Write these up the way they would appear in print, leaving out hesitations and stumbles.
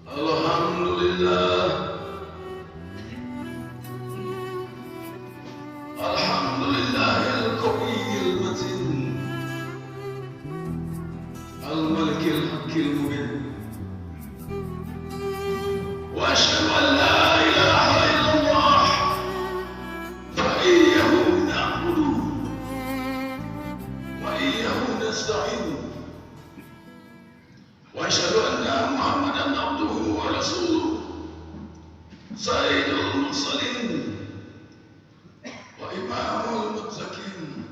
Alhamdulillah, Alhamdulillahil Qawiyyil Matin, Al-Malikil Haqqil Mubin. Wa asyhadu an la ilaha illallah, fa iyyahu na'budu wa iyyahu nasta'in. Wa asyhadu anna Muhammadan abduhu wa rasuluh, sayyidul mursalin wa imamul muttaqin.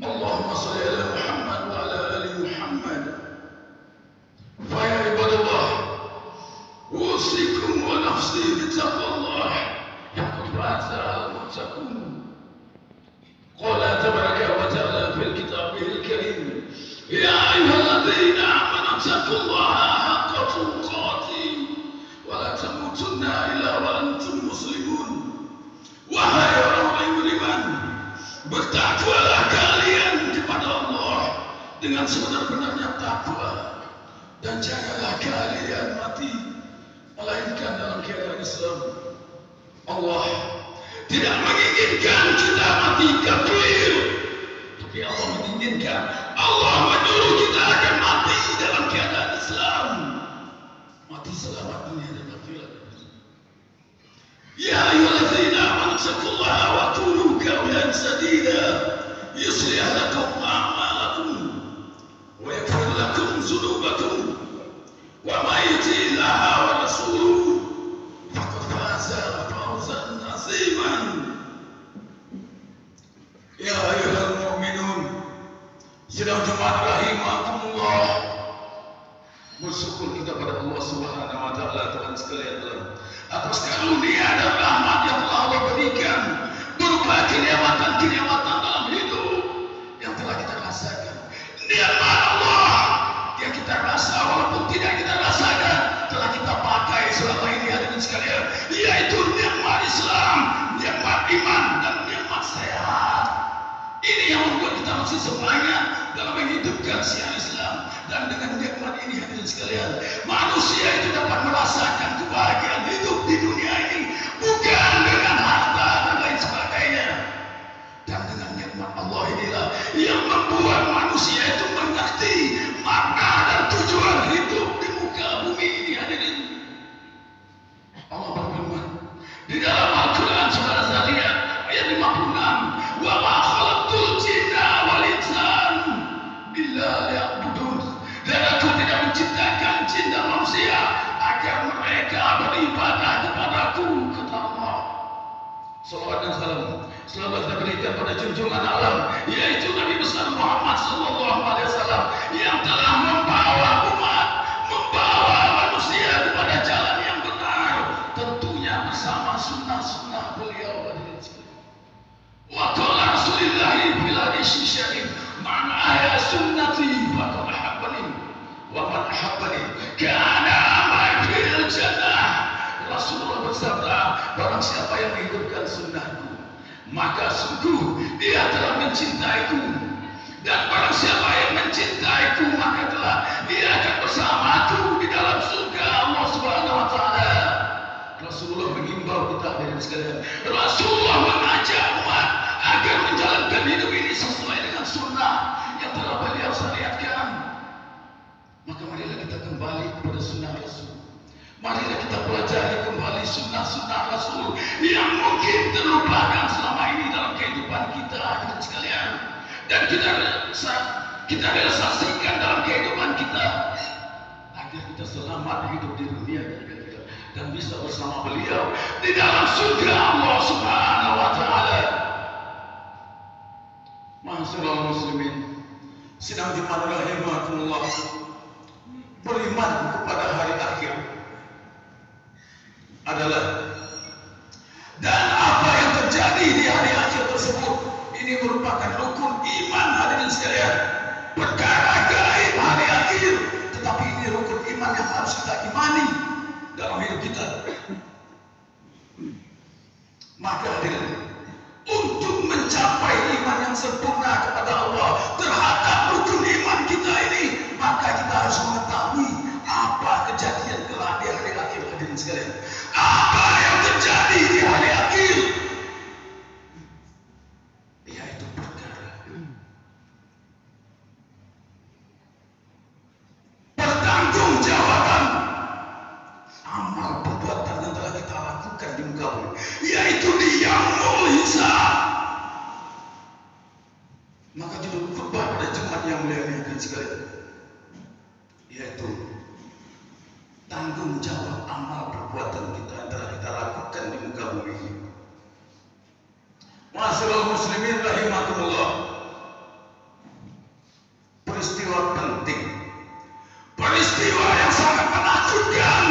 Allahumma shalli ala Muhammad wa ala ali Muhammad. Fa ya ibadallah, usikum wa nafsi bittaqwallah, yaqad faza al-muttaqun. Qala tabaraka wa ta'ala fil kitabihil karim, ya ayyuhalladzina amanu taqullaha haqqa tuqatih wa la tamutunna illa wa antum muslimun. Wahai orang-orang beriman, bertakwalah kalian kepada Allah dengan sebenar-benarnya takwa, dan janganlah kalian mati melainkan dalam keadaan Islam. Allah tidak menginginkan kita mati kafir, tapi Allah menginginkan, Allah menyuruh kita akan mati dalam keadaan Islam, mati selamat dunia dan akhirat. Ya ayyuhalladzina amanu taqullaha wa qulu qawlan sadida yuslih lakum a'malakum wa yaghfir lakum dzunubakum wa may yuti'illaha wa rasulahu faqad faza fawzan 'aziman. Ya ayyuhal mu'minun, sidang jemaat rahimakumullah, bersyukur kita pada Allah Subhanahu wa taala, Tuhan sekalian, atas karunia dan rahmat yang telah Allah berikan berupa kenikmatan-kenikmatan dalam hidup yang telah kita rasakan. Nikmat Allah yang kita rasa walaupun tidak kita rasakan telah kita pakai selama ini, hadirin sekalian, yaitu nikmat Islam, nikmat iman, dan nikmat sehat. Ini yang membuat kita masih semangat dalam menghidupkan siang Islam. Dan dengan nikmat ini, hadirin sekalian, manusia itu dapat merasakan kebahagiaan hidup di dunia ini, bukan dengan harta dan lain sebagainya. Dan dengan nikmat Allah inilah yang membuat manusia itu mengerti makna dan tujuan hidup di muka bumi ini, hadirin. Allah berfirman di dalam Al-Quran surah Az-Zariyat ayat 56, wa ma khalaqtul jinna wal insan illa liya'budun. Dan aku tidak menciptakan jin dan manusia agar mereka beribadah kepadaku, kata Allah. Salawat dan salam selalu kita berikan pada junjungan alam, yaitu Nabi besar Muhammad sallallahu alaihi wasallam, yang telah membawa umat, membawa manusia kepada jalan yang benar, tentunya bersama sunnah-sunnah beliau. Wa qala Rasulillahi fil hadits syarif, man ahya sunnati faqad ahabbani wa man ahabbani kana ma'i fil jannah. Rasulullah bersabda, barang siapa yang menghidupkan sunnahku, maka sungguh dia telah mencintaiku, dan barang siapa yang mencintaiku, maka telah dia akan bersamaku di dalam surga Allah Subhanahu wa taala. Rasulullah mengimbau kita, hadirin sekalian, Rasulullah mengajak umat agar menjalankan hidup ini sesuai dengan sunnah yang telah beliau syariatkan. Maka marilah kita kembali kepada sunnah Rasul. Marilah kita pelajari kembali sunnah-sunnah Rasul yang mungkin terlupakan selama ini dalam kehidupan kita, hadirin sekalian, dan kita realisasikan dalam kehidupan kita agar kita selamat hidup di dunia dan bisa bersama beliau di dalam surga Allah Subhanahu wa taala. Ma'asyiral muslimin, sidang jemaat rahimakumullah, beriman kepada hari akhir adalah, dan apa yang terjadi di hari akhir tersebut, ini merupakan rukun iman, hadirin sekalian. Perkara gaib hari akhir, tetapi ini rukun iman yang harus kita imani dalam hidup kita. Maka hadirin, untuk mencapai iman yang sempurna kepada Allah terhadap rukun iman kita ini, maka kita harus mengetahui mulia ini sekalian, yaitu tanggung jawab amal perbuatan kita yang telah kita lakukan di muka bumi ini. Ma'asyiral muslimin rahimakumullah. Peristiwa penting, peristiwa yang sangat menakutkan,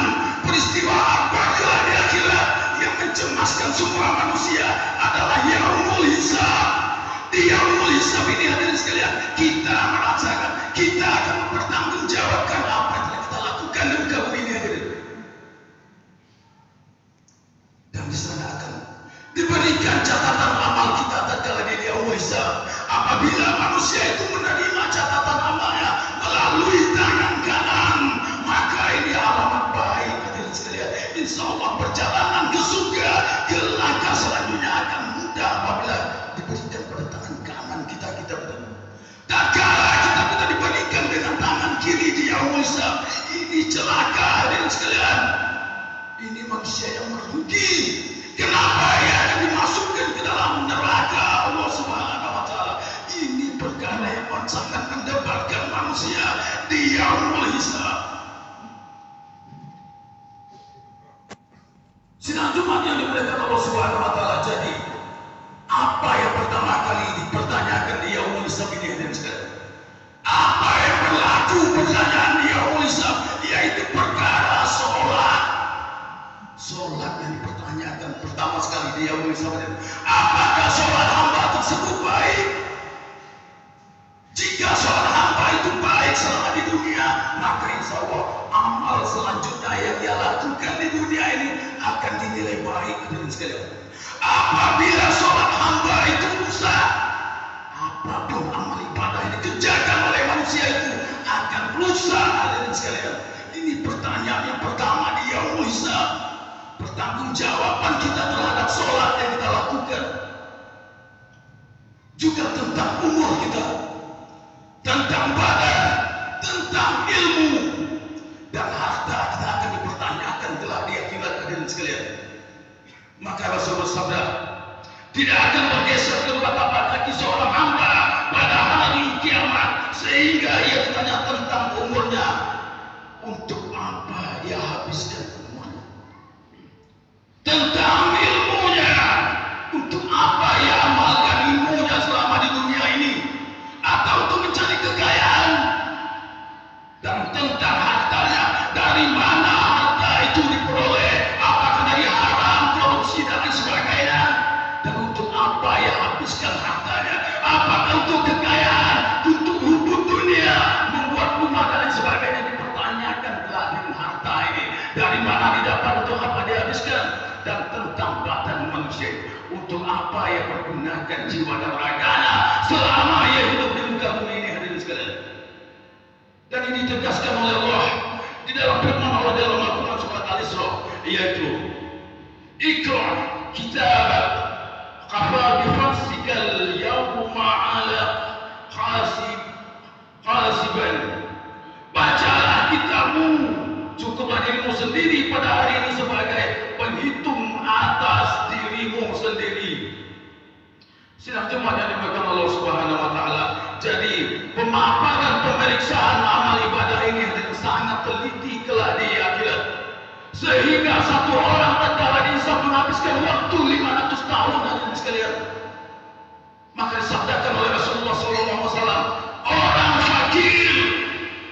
peristiwa apakah di akhirat yang mencemaskan semua manusia adalah yaumul hisab. Di yaumul hisab ini hadirin sekalian, kita merasakan, kita akan mempertanggungjawabkan apa yang telah kita lakukan di muka bumi ini hadirin. Dan di sana akan diberikan catatan amal kita tatkala di yaumul hisab. Apabila manusia itu menerima catatan amalnya melalui tangan kanan, maka ini alamat baik hadirin sekalian. Insya Allah perjalanan ke surga, ke langkah selanjutnya akan mudah apabila diberikan pada tangan kanan kita bertemu. Tatkala kita diberikan dengan tangan kiri di yaumul hisab, ini celaka hadirin sekalian. Ini manusia yang merugi. Kenapa ia akan dimasukkan ke dalam neraka Allah Subhanahu wa taala? Ini perkara yang sangat mendebarkan manusia di yaumul hisab. Sidang Jumat yang dimuliakan Allah Subhanahu wa taala. Jadi, apa yang pertama kali dipertanyakan di yaumul hisab ini hadirin sekalian? Apa yang berlaku pertanyaan di yaumul hisab, yaitu perkara sholat. Sholat yang dipertanyakan pertama sekali di yaumul hisab. Apakah sholat hamba tersebut baik? Jika sholat hamba itu baik selama di dunia, maka insya Allah amal selanjutnya yang dia lakukan di dunia ini akan dinilai baik hadirin sekalian. Apabila sholat hamba itu rusak, apapun amal ibadah yang dikerjakan oleh manusia itu akan rusak hadirin sekalian. Ini pertanyaan yang pertama di yaumul hisab. Pertanggungjawaban kita terhadap sholat yang kita lakukan, juga tentang umur kita, tentang badan, tentang ilmu, dan harta kita akan dipertanyakan kelak di akhirat hadirin sekalian. Maka Rasul bersabda, tidak akan bergeser kedua tapak kaki seorang hamba pada hari kiamat sehingga ia ditanya tentang umurnya, untuk apa ia habiskan umurnya, tentang ilmunya, untuk apa ia amalkan ilmunya selama di dunia ini, atau untuk mencari kekayaan, dan tentang hartanya, dari mana harta itu diperoleh, apakah dari haram, korupsi dan lain sebagainya, dan untuk apa ia habiskan hartanya, apakah untuk kekayaan, untuk hubung dunia, membuat rumah dan lain sebagainya. Dipertanyakan telah dengan harta ini, dari mana didapat, untuk apa dihabiskan, dan tentang badan manusia, untuk apa ia pergunakan jiwa dan raganya selama ia hidup di muka bumi ini hadirin sekalian. Dan ini ditegaskan oleh Allah di dalam firman Allah dalam Al-Quran surat Al-Isra, yaitu Iqra kitabak kafa bifassikal yawma ala hasiban. Bacalah kitabmu, cukuplah dirimu sendiri pada hari ini sebagai penghitung atas dirimu sendiri. Sidang Jumat yang dimuliakan Allah Subhanahu wa taala. Jadi pemaparan pemeriksaan amal ibadah ini sangat teliti kelak di akhirat. Sehingga satu orang tatkala dihisab menghabiskan waktu 500 tahun hadirin sekalian. Maka disabdakan oleh Rasulullah SAW, orang fakir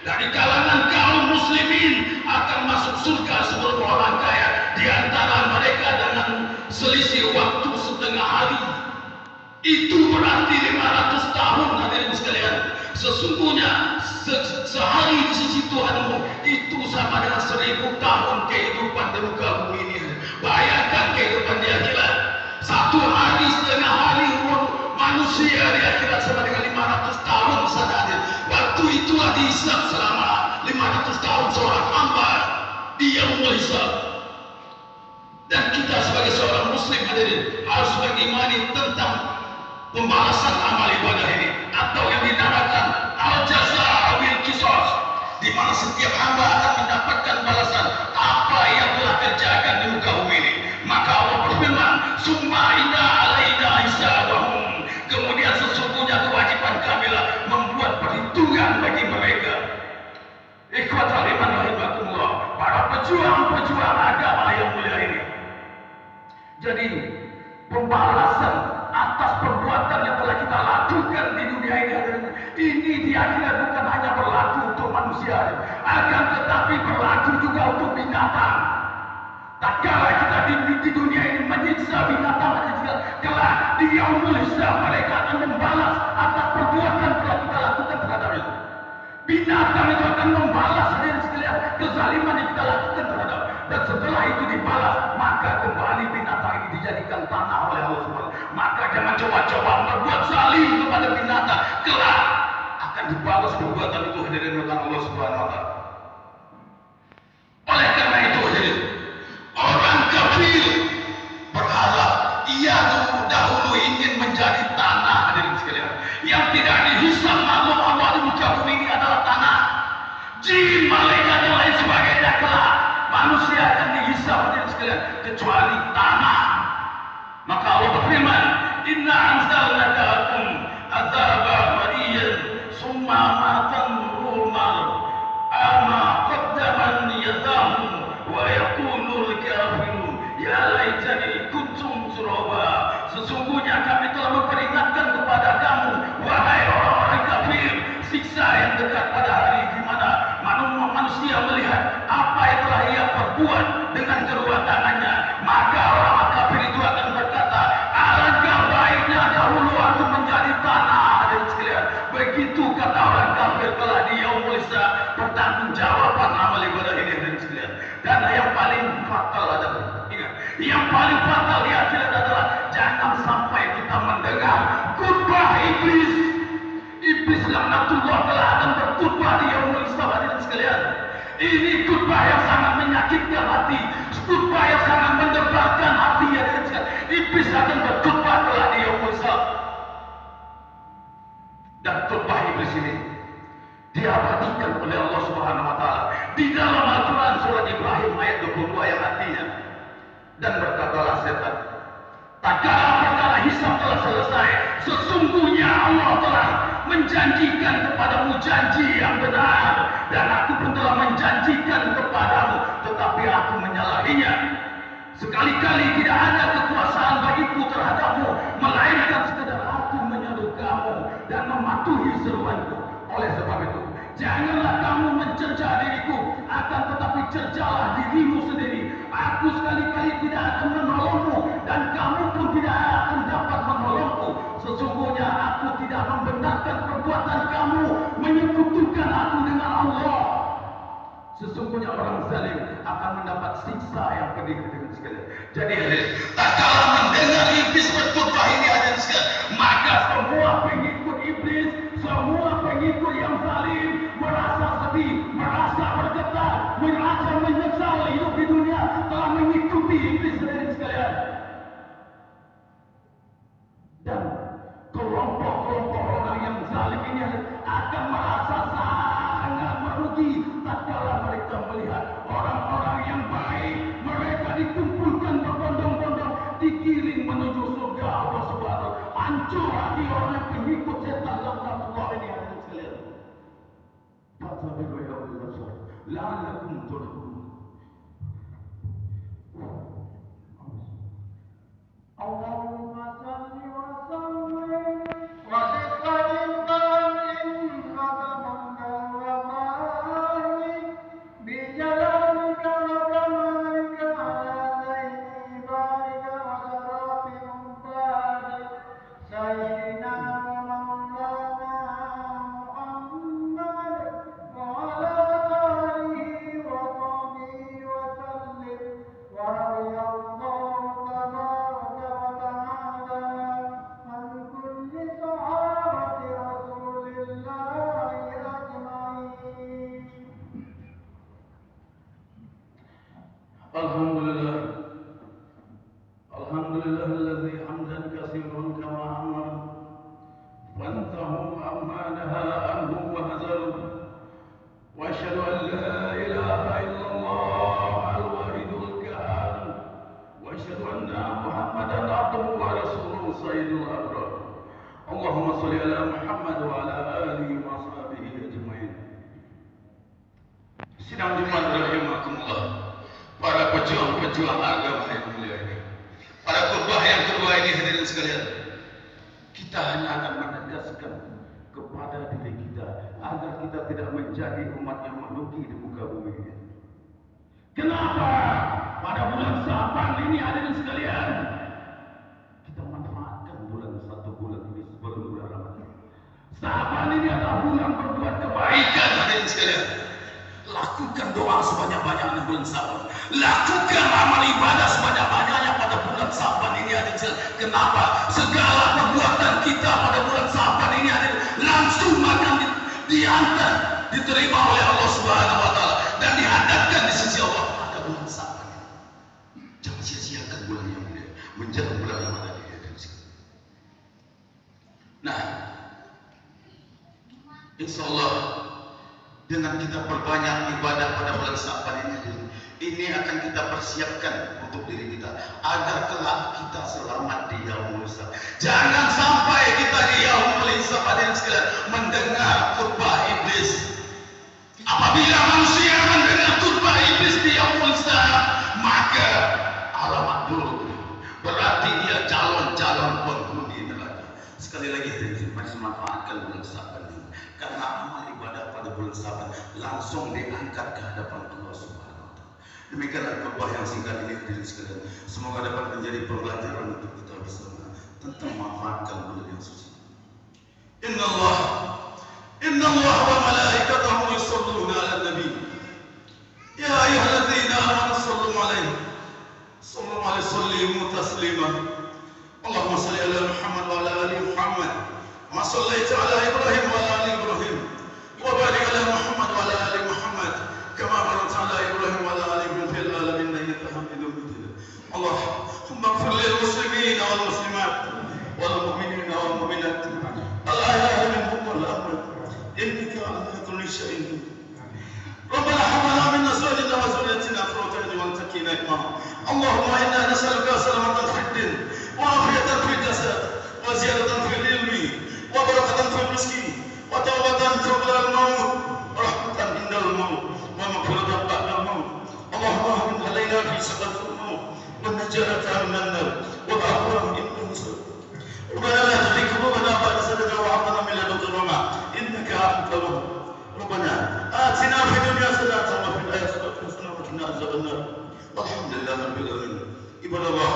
dari kalangan kaum muslimin akan masuk surga sebelum orang kaya. Di antara mereka dengan selisih waktu setengah hari. Itu berarti 500 tahun hadirin sekalian. Sesungguhnya sehari di sisi Tuhanmu itu sama dengan 1000 tahun kehidupan di muka bumi ini. Bayangkan kehidupan di akhirat. Satu hari setengah hari manusia di akhirat sama dengan 500 tahun sadar. Waktu itulah dihisab selama 500 tahun seorang hamba di yaumul hisab. Dan kita sebagai seorang muslim hadirin harus mengimani tentang pembalasan amal ibadah ini, atau yang dinamakan al-jaza bil qisas, di mana setiap hamba akan mendapatkan balasan apa yang telah kerjakan di muka bumi ini. Maka Allah berfirman, summa inna alaina hisabahum, kemudian sesungguhnya kewajiban kamilah membuat perhitungan pejuang-pejuang agama yang mulia ini. Jadi pembalasan atas perbuatan yang telah kita lakukan di dunia ini diakhirat bukan hanya berlaku untuk manusia, akan tetapi berlaku juga untuk binatang. Tak kala kita di dunia ini menyiksa binatang, kelak di yaumul hisab mereka akan membalas atas perbuatan yang telah kita lakukan terhadap itu. Binatang itu akan membalas sendiri sekalian kezaliman yang kita lakukan terhadap, dan setelah itu dibalas, maka kembali binatang ini dijadikan tanah oleh Allah Subhanahu. Maka jangan coba-coba berbuat zalim kepada binatang, kelak akan dibalas perbuatan itu hadirin oleh Allah Subhanahu wa taala. Oleh karena itu hadirin, orang kafir berharap ia dahulu ingin menjadi tanah hadirin sekalian, yang tidak dihisab makhluk Allah di muka bumi ini adalah tanah. Jin, malaikat dan lain sebagainya kelak manusia akan dihisab hadirin sekalian kecuali tanah. Maka Allah berfirman, inna anzalnaka azaba mariyan summa matanul mar ama qaddaman yadahum wa yakunul kafirun ya laitani kuntum turaba. Sesungguhnya kami telah memperingatkan kepada kamu wahai orang-orang kafir, siksa yang dekat pada hari di mana manusia melihat apa yang telah ia perbuat dengan kedua tangannya. Maka orang kafir itu akan berkata, alangkah baiknya dahulu aku menjadi tanah. Dan sekalian, begitu kata orang kafir telah di yaumul hisab, pertanggungjawaban amal ibadah ini dan sekalian. Dan yang paling fatal adalah, ingat, yang paling fatal di akhirat adalah jangan sampai kita mendengar khutbah iblis. Iblis laknatullah telah akan berkhutbah di yaumul hisab dan sekalian. Ini khutbah yang sangat menyakitkan hati, khutbah yang sangat mendebarkan hati ya dan sekalian. Iblis akan berkhutbah telah di yaumul hisab. Dan khutbah iblis ini diabadikan oleh Allah Subhanahu wa taala di dalam Al-Qur'an surat Ibrahim ayat 22 yang artinya, dan berkatalah setan, tak kala perkara hisab telah selesai, sesungguhnya Allah telah menjanjikan kepadamu janji yang benar, dan aku pun telah menjanjikan kepadamu, tetapi aku menyalahinya. Sekali-kali tidak ada kekuasaan bagiku terhadapmu, melainkan sekedar aku menyeru kamu dan mematuhi seruanku. Oleh sebab itu, janganlah kamu mencerca diriku, akan tetapi cercalah dirimu sendiri. Aku sekali-kali tidak akan menolongmu, dan kamu pun tidak akan dapat menolongku. Sesungguhnya aku tidak membenarkan perbuatan kamu menyekutukan aku dengan Allah. Sesungguhnya orang zalim akan mendapat siksa yang pedih dengan sekalian. Jadi tak kala mendengar iblis berkhutbah ini ada sekalian, maka semua pengikut iblis, semua pengikut yang zalim merasa sedih, merasa bergetar, merasa menyesal hidup di dunia telah mengikuti iblis dan sekalian. Dan kelompok-kelompok orang yang zalim ini akan merasa sangat merugi tatkala mereka melihat orang-orang yang baik mereka dikumpulkan berbondong-bondong digiring menuju surga Allah Subhanahu. Hancur hati orang yang pengikut setan laknatullah ini hadirin sekalian. Fatabiru ya Allah la'allakum turhamun. Allahumma salli wa sallim wa sallim Allahumma salli ala Muhammad wa ala alihi wa sahbihi ajma'in. Sidang Jumat rahimakumullah. para pejuang-pejuang agama yang mulia ini, pada khutbah yang kedua ini hadirin sekalian, kita hanya akan menegaskan kepada diri kita agar kita tidak menjadi umat yang merugi di muka bumi ini. Kenapa pada bulan Sa'ban ini hadirin sekalian, kita manfaatkan satu bulan ini sebelum bulan Ramadan. Sa'ban ini adalah bulan berbuat kebaikan hadirin sekalian. Lakukan doa sebanyak-banyaknya bulan Sa'ban. Lakukan amal ibadah sebanyak-banyaknya pada bulan Sa'ban ini hadirin sekalian. Kenapa? Segala perbuatan kita pada bulan Sa'ban ini hadirin langsung akan diantar, diterima oleh Allah Subhanahu wa taala dan dihadapkan di sisi Allah pada bulan Sa'ban. Jangan sia-siakan bulan yang mulia menjelang bulan Ramadan ini hadirin sekalian. Nah, insyaallah dengan kita perbanyak ibadah pada bulan Sa'ban ini akan kita persiapkan untuk diri kita agar kelak kita selamat di yaumul hisab. Jangan sampai kita di yaumul hisab hadirin sekalian mendengar khutbah iblis. Apabila manusia mendengar khutbah iblis di yaumul hisab, maka alamat buruk, berarti dia calon-calon penghuni neraka. Sekali lagi hadirin sekalian, manfaatkan bulan Sa'ban ini karena amal ibadah pada bulan Sa'ban langsung diangkat ke hadapan Allah Subhanahu wa taala. Demikianlah khutbah yang singkat ini hadirin sekalian. Semoga dapat menjadi pembelajaran untuk kita bersama tentang manfaatkan bulan yang suci. Inna Allah wa malaikatahu yusholluna 'alan nabi. Ya ayyuhalladzina amanu shallu 'alaihi wa sallimu taslima. Allahumma shalli ala Muhammad wa ala ali Muhammad. Ma shallaita ala Ibrahim wa ala ali Ibrahim. Wa barik ala Muhammad wa ala ali Muhammad kama barakta ala Ibrahim wa ala ali Ibrahim fil alamin innaka Hamidum Majid. Allahumma ighfir lil muslimin wal muslimat wal mu'minina wal mu'minat al ahya'i minhum wal amwat innaka ala kulli shay'in qadir. ربنا هب لنا من ازواجنا وذريتنا قرة اعين وارزقنا إماما. اللهم انا نسألك سلامة في الدين وعافية في الجسد وزيادة في العلم وبركة في الرزق وتوبة قبل الموت ورحمة عند الموت ومغفرة بعد الموت. اللهم اهد علينا في سقف الموت والنجاة من النار والعفو إنه سر. ربنا لا تزغ قلوبنا بعد إذ هديتنا وهب لنا من لدنك رحمة إنك أنت الوهاب. ربنا آتنا في الدنيا حسنة وفي الآخرة حسنة وقنا عذاب النار. والحمد لله رب العالمين. عباد الله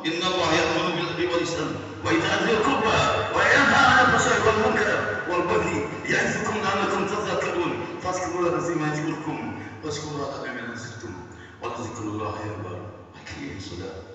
إن الله يأمر بالعدل والإحسان وإيتاء ذي القربى وينهى عن الفحشاء والمنكر والبغي يعظكم لعلكم تذكرون. فاذكروا الله العظيم يذكركم واشكروه على نعمه يزدكم ولذكر الله أكبر. أكيد صلاة.